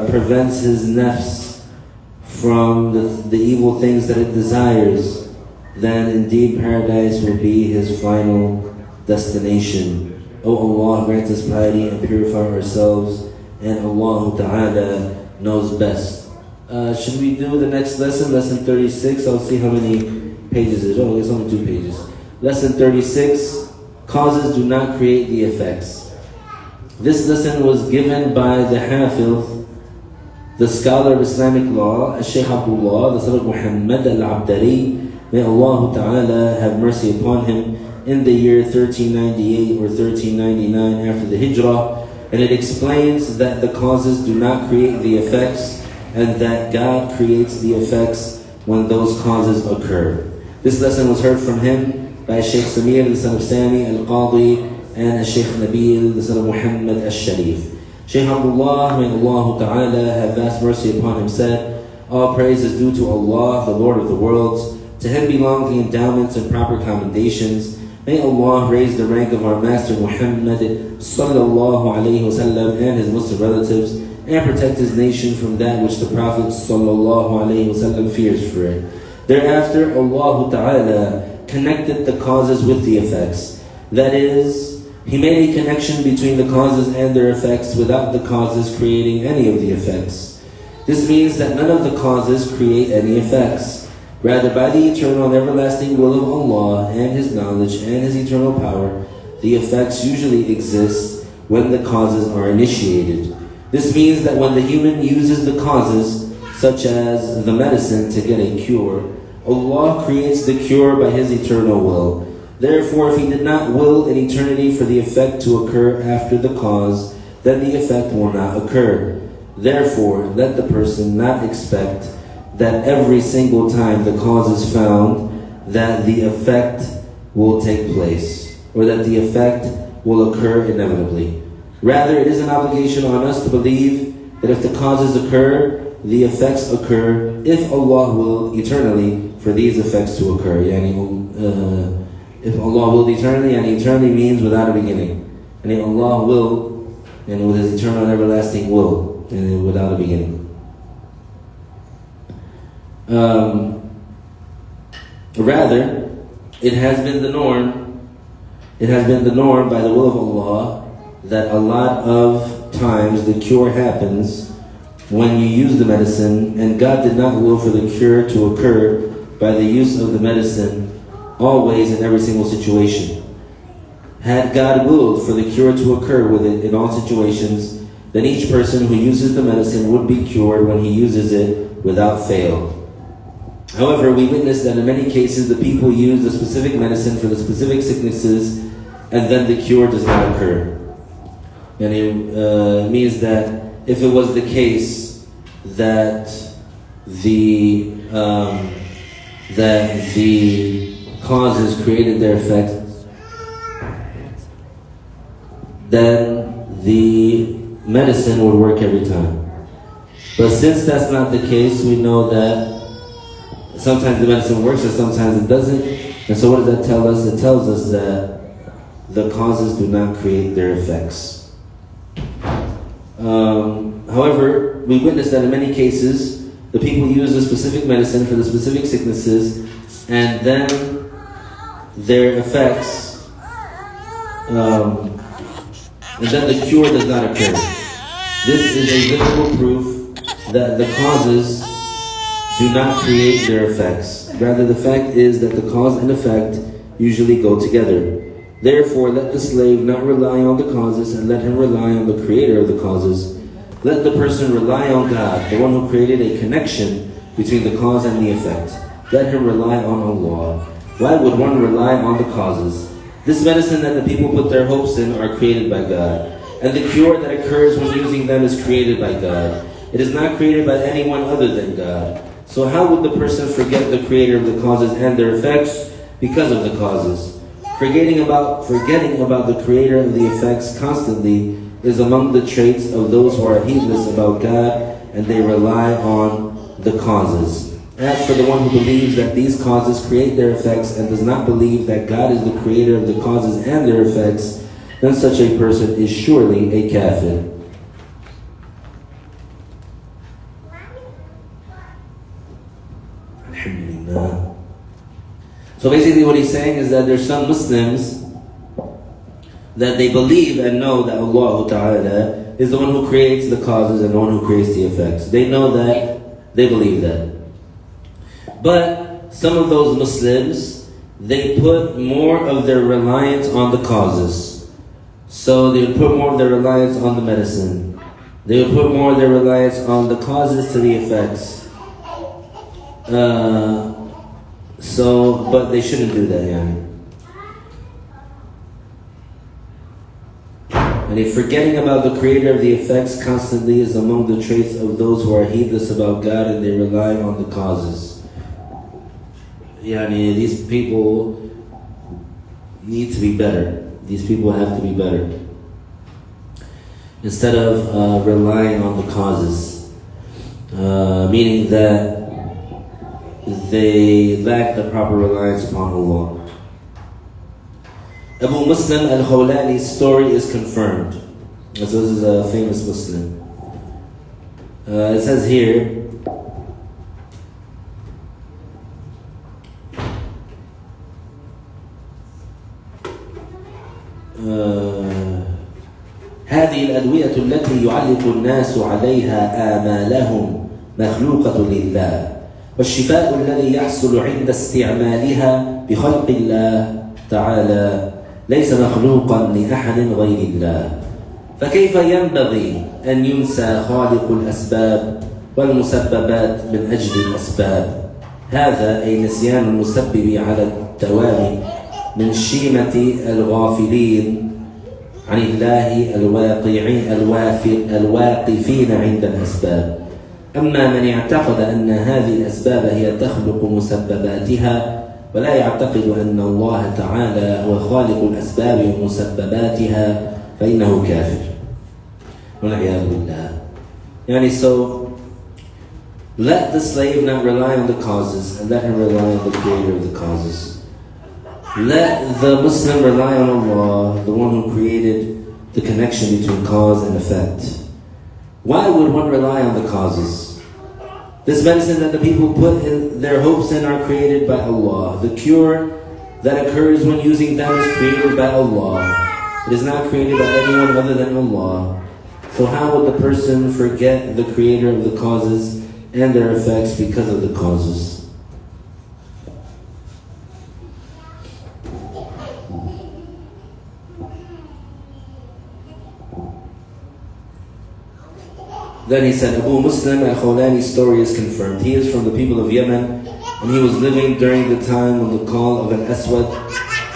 prevents his nafs from the evil things that it desires, then indeed paradise will be his final destination. O Allah, grant us piety and purify ourselves, and Allah Ta'ala knows best. Should we do the next lesson, lesson 36? I'll see how many pages it is. Oh, it's only 2 pages. Lesson 36, causes do not create the effects. This lesson was given by the Hafiz, the scholar of Islamic law, Shaykh Abdullah, the son of Muhammad al-Abdari. May Allah Ta'ala have mercy upon him, in the year 1398 or 1399 after the Hijrah. And it explains that the causes do not create the effects, and that God creates the effects when those causes occur. This lesson was heard from him by Shaykh Samir, the son of Sami al-Qadi, and Shaykh Nabil, the son of Muhammad al-Sharif. Shaykh Abdullah, may Allah Ta'ala have vast mercy upon him, said, all praise is due to Allah, the Lord of the worlds. To him belong the endowments and proper commendations. May Allah raise the rank of our Master Muhammad sallallahu alayhi wasallam and his Muslim relatives, and protect his nation from that which the Prophet sallallahu alayhi wasallam fears for it. Thereafter, Allah Ta'ala connected the causes with the effects. That is, He made a connection between the causes and their effects without the causes creating any of the effects. This means that none of the causes create any effects. Rather, by the eternal and everlasting will of Allah and His knowledge and His eternal power, the effects usually exist when the causes are initiated. This means that when the human uses the causes, such as the medicine to get a cure, Allah creates the cure by His eternal will. Therefore, if He did not will in eternity for the effect to occur after the cause, then the effect will not occur. Therefore, let the person not expect that every single time the cause is found, that the effect will take place, or that the effect will occur inevitably. Rather, it is an obligation on us to believe that if the causes occur, the effects occur if Allah will eternally for these effects to occur. If Allah willed eternally, and eternally means without a beginning. And Allah will, and with His eternal and everlasting will, and without a beginning. Rather, it has been the norm by the will of Allah that a lot of times the cure happens when you use the medicine, and God did not will for the cure to occur by the use of the medicine always in every single situation. Had God willed for the cure to occur with it in all situations, then each person who uses the medicine would be cured when he uses it without fail. However, we witness that in many cases the people use the specific medicine for the specific sicknesses, and then the cure does not occur. And it means that if it was the case that the causes created their effects then the medicine would work every time. But since that's not the case, we know that sometimes the medicine works and sometimes it doesn't. And so what does that tell us? It tells us that the causes do not create their effects. However, we witness that in many cases, the people use a specific medicine for the specific sicknesses, and then their effects, and then the cure does not occur. This is a visible proof that the causes do not create their effects. Rather, the fact is that the cause and effect usually go together. Therefore, let the slave not rely on the causes, and let him rely on the creator of the causes. Let the person rely on God, the one who created a connection between the cause and the effect. Let him rely on Allah. Why would one rely on the causes? This medicine that the people put their hopes in are created by God, and the cure that occurs when using them is created by God. It is not created by anyone other than God. So how would the person forget the creator of the causes and their effects because of the causes? Forgetting about the creator of the effects constantly is among the traits of those who are heedless about God, and they rely on the causes. As for the one who believes that these causes create their effects and does not believe that God is the creator of the causes and their effects, then such a person is surely a kafir. Alhamdulillah. So basically what he's saying is that there's some Muslims that they believe and know that Allah Ta'ala is the one who creates the causes and the one who creates the effects. They know that, they believe that. But some of those Muslims, they put more of their reliance on the causes. So they would put more of their reliance on the medicine. They would put more of their reliance on the causes to the effects. But they shouldn't do that, yani. And if forgetting about the creator of the effects constantly is among the traits of those who are heedless about God and they rely on the causes. Yani, these people need to be better. These people have to be better. Instead of relying on the causes. Meaning that they lack the proper reliance upon Allah. Abu Muslim al-Khawlani's story is confirmed. So this is a famous Muslim. It says here, هذه الأدوية التي يعلق الناس عليها آمالهم مخلوقة لله، والشفاء الذي يحصل عند استعمالها بخلق الله تعالى ليس مخلوقا لأحد غير الله. فكيف ينبغي أن ينسى خالق الأسباب والمسببات من أجل الأسباب؟ هذا أي نسيان المسبب على الدوام من شيمة الغافلين عن الله الواقفين عند الأسباب. أما من اعتقد أن هذه الأسباب هي تخلق مسبباتها ولا يعتقد أن الله تعالى هو خالق الأسباب ومسبباتها فإنه كافر. والعياذ بالله. Yani, so let the slave not rely on the causes and let him rely on the creator of the causes. Let the Muslim rely on Allah, the one who created the connection between cause and effect. Why would one rely on the causes? This medicine that the people put in their hopes in are created by Allah. The cure that occurs when using them is created by Allah. It is not created by anyone other than Allah. So how would the person forget the creator of the causes and their effects because of the causes? Then he said, Abu Muslim al-Khawlani's story is confirmed. He is from the people of Yemen, and he was living during the time when the call of an Aswad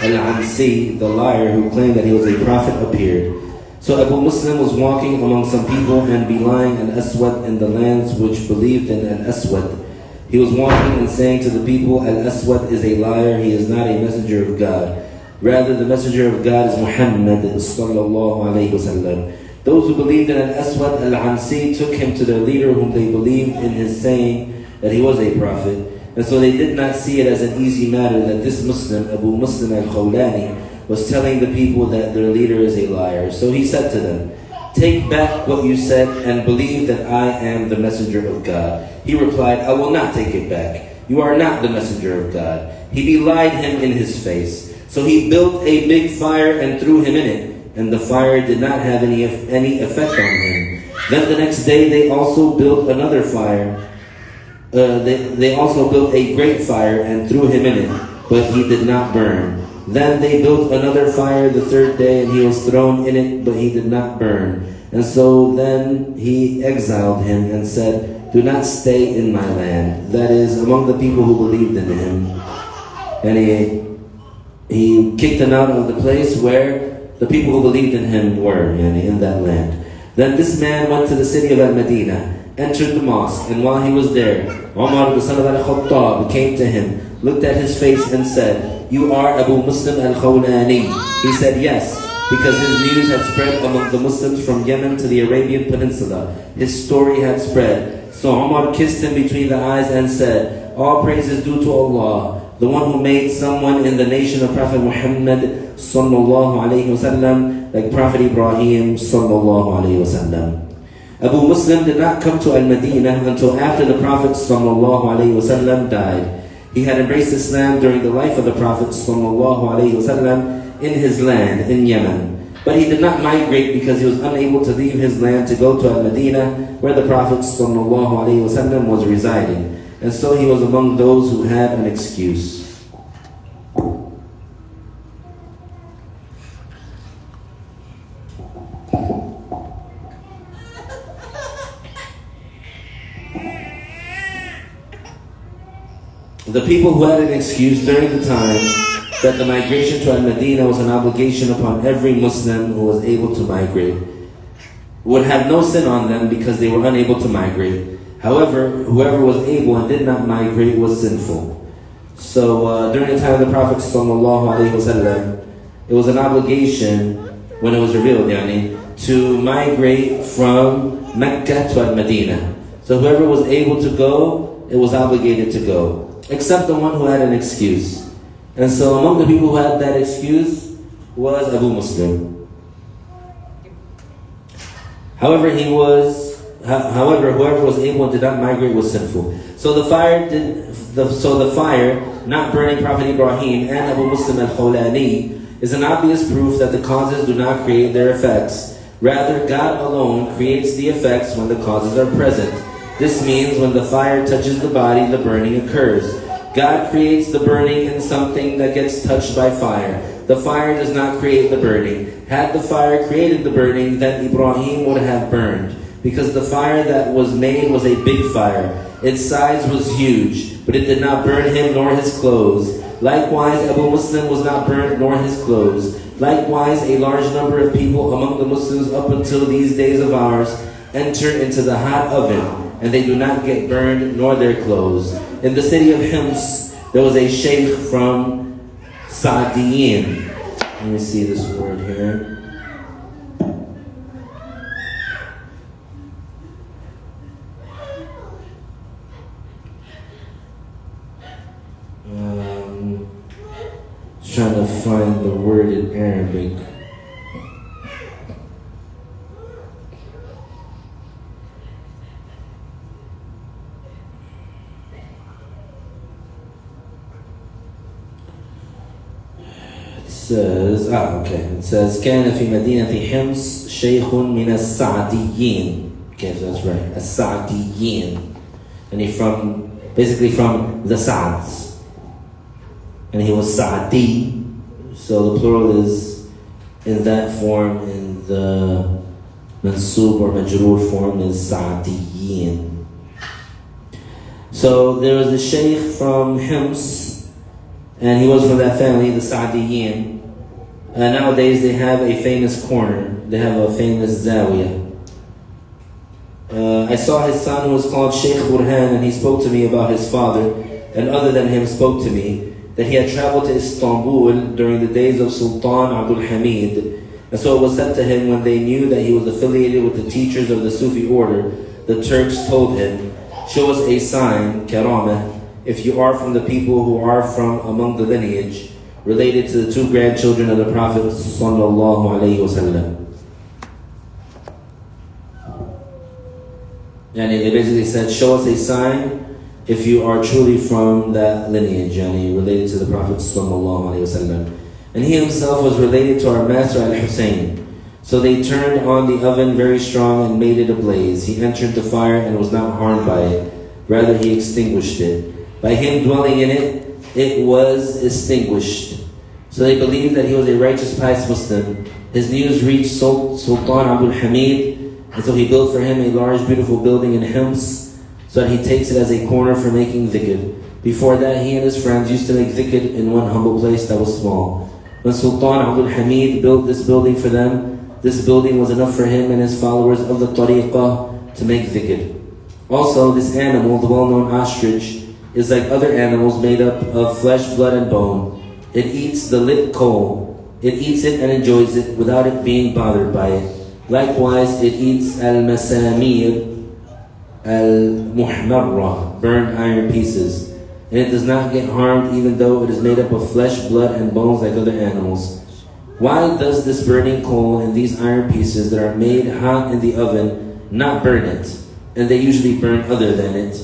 al-Ansi, the liar who claimed that he was a prophet, appeared. So Abu Muslim was walking among some people and belying an Aswad in the lands which believed in an Aswad. He was walking and saying to the people, Al-Aswad is a liar, he is not a messenger of God. Rather, the messenger of God is Muhammad sallallahu alayhi wasallam. Those who believed in Al-Aswad Al-Ansi took him to their leader whom they believed in his saying that he was a prophet. And so they did not see it as an easy matter that this Muslim, Abu Muslim al-Khawlani, was telling the people that their leader is a liar. So he said to them, "Take back what you said and believe that I am the messenger of God." He replied, "I will not take it back. You are not the messenger of God." He belied him in his face. So he built a big fire and threw him in it, and the fire did not have any effect on him. Then the next day they also built another fire. They also built a great fire and threw him in it, but he did not burn. Then they built another fire the third day, and he was thrown in it, but he did not burn. And so then he exiled him and said, "Do not stay in my land," that is, among the people who believed in him. And he kicked him out of the place where the people who believed in him were, in that land. Then this man went to the city of Al-Madinah, entered the mosque, and while he was there, Umar the son of Al-Khattab came to him, looked at his face and said, "You are Abu Muslim al-Khawlani." He said, "Yes," because his news had spread among the Muslims from Yemen to the Arabian Peninsula. His story had spread. So Umar kissed him between the eyes and said, "All praise is due to Allah, the one who made someone in the nation of Prophet Muhammad sallallahu alayhi wasallam like Prophet Ibrahim sallallahu alayhi wasallam." Abu Muslim did not come to Al-Madinah until after the Prophet sallallahu alayhi wasallam died. He had embraced Islam during the life of the Prophet sallallahu alayhi wasallam in his land in Yemen. But he did not migrate because he was unable to leave his land to go to Al-Madinah where the Prophet sallallahu alayhi wasallam was residing. And so he was among those who had an excuse. The people who had an excuse during the time that the migration to Al-Madinah was an obligation upon every Muslim who was able to migrate would have no sin on them because they were unable to migrate. However, whoever was able and did not migrate was sinful. So during the time of the Prophet ﷺ, it was an obligation when it was revealed, to migrate from Mecca to Al-Madinah. So whoever was able to go, it was obligated to go, except the one who had an excuse. And so among the people who had that excuse was Abu Muslim. However, whoever was able and did not migrate was sinful. So the fire not burning Prophet Ibrahim and Abu Muslim al-Khawlani is an obvious proof that the causes do not create their effects. Rather, God alone creates the effects when the causes are present. This means when the fire touches the body, the burning occurs. God creates the burning in something that gets touched by fire. The fire does not create the burning. Had the fire created the burning, then Ibrahim would have burned, because the fire that was made was a big fire. Its size was huge, but it did not burn him nor his clothes. Likewise, Abu Muslim was not burned nor his clothes. Likewise, a large number of people among the Muslims up until these days of ours enter into the hot oven, and they do not get burned nor their clothes. In the city of Hims, there was a sheikh from Sa'diyin. Let me see this word here. Trying to find the word in Arabic. It says كان في مدينة حمص شيخ من السعديين. Okay, so that's right. السعديين. And he basically from the Sa'ds. And he was Sa'di, so the plural is in that form, in the mansub or majroor form is Sa'diyin. So there was a sheikh from Hims, and he was from that family, the Sa'diyin. Nowadays they have a famous corner, they have a famous zawiyah. I saw his son who was called Sheikh Burhan, and he spoke to me about his father, and other than him spoke to me. that he had traveled to Istanbul during the days of Sultan Abdul Hamid. And so it was said to him when they knew that he was affiliated with the teachers of the Sufi order, the Turks told him, "Show us a sign, karamah, if you are from the people who are from among the lineage related to the two grandchildren of the Prophet sallallahu alaihi wasallam." And they basically said, show us a sign if you are truly from that lineage, related to the Prophet sallallahu alaihi wasallam. And he himself was related to our master Al-Hussein. So they turned on the oven very strong and made it ablaze. He entered the fire and was not harmed by it. Rather, he extinguished it. By him dwelling in it, it was extinguished. So they believed that he was a righteous, pious Muslim. His news reached Sultan Abdul Hamid, and so he built for him a large, beautiful building in Hims, so that he takes it as a corner for making dhikr. Before that, he and his friends used to make dhikr in one humble place that was small. When Sultan Abdul Hamid built this building for them, this building was enough for him and his followers of the tariqah to make dhikr. Also, this animal, the well-known ostrich, is like other animals made up of flesh, blood, and bone. It eats the lit coal. It eats it and enjoys it without it being bothered by it. Likewise, it eats al-masamir, al-muhmarra, burned iron pieces. And it does not get harmed even though it is made up of flesh, blood, and bones like other animals. Why does this burning coal and these iron pieces that are made hot in the oven not burn it? And they usually burn other than it.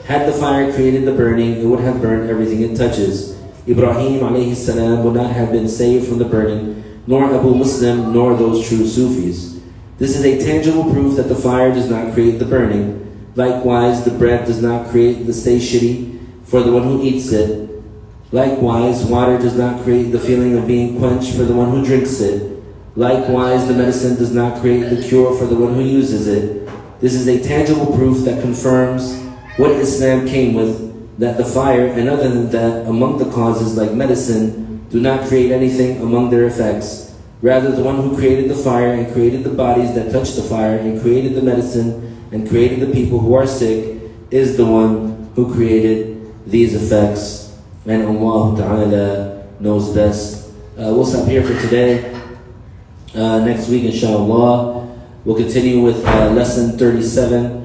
Had the fire created the burning, it would have burned everything it touches. Ibrahim alayhi salam would not have been saved from the burning, nor Abu Muslim, nor those true Sufis. This is a tangible proof that the fire does not create the burning. Likewise, the bread does not create the satiety for the one who eats it. Likewise, water does not create the feeling of being quenched for the one who drinks it. Likewise, the medicine does not create the cure for the one who uses it. This is a tangible proof that confirms what Islam came with, that the fire, and other than that, among the causes like medicine, do not create anything among their effects. Rather, the one who created the fire and created the bodies that touch the fire and created the medicine and created the people who are sick is the one who created these effects. And Allah Ta'ala knows best. We'll stop here for today. Next week, inshallah, we'll continue with lesson 37,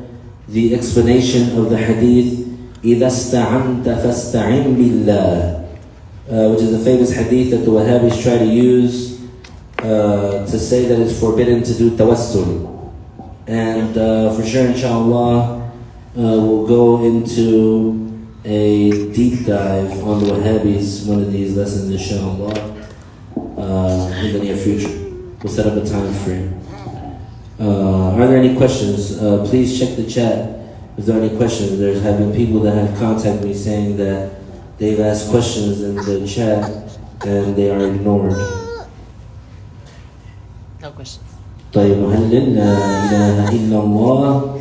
the explanation of the hadith, إِذَا اسْتَعَنْتَ فَاسْتَعِنْ بِاللَّهِ, which is a famous hadith that the Wahhabis try to use to say that it's forbidden to do tawassul. And for sure, inshallah, we'll go into a deep dive on the Wahhabis, one of these lessons, inshallah, in the near future. We'll set up a time frame. Are there any questions? Please check the chat if there are any questions. There have been people that have contacted me saying that they've asked questions in the chat and they are ignored. No questions. طيب مهلل لا إله إلا الله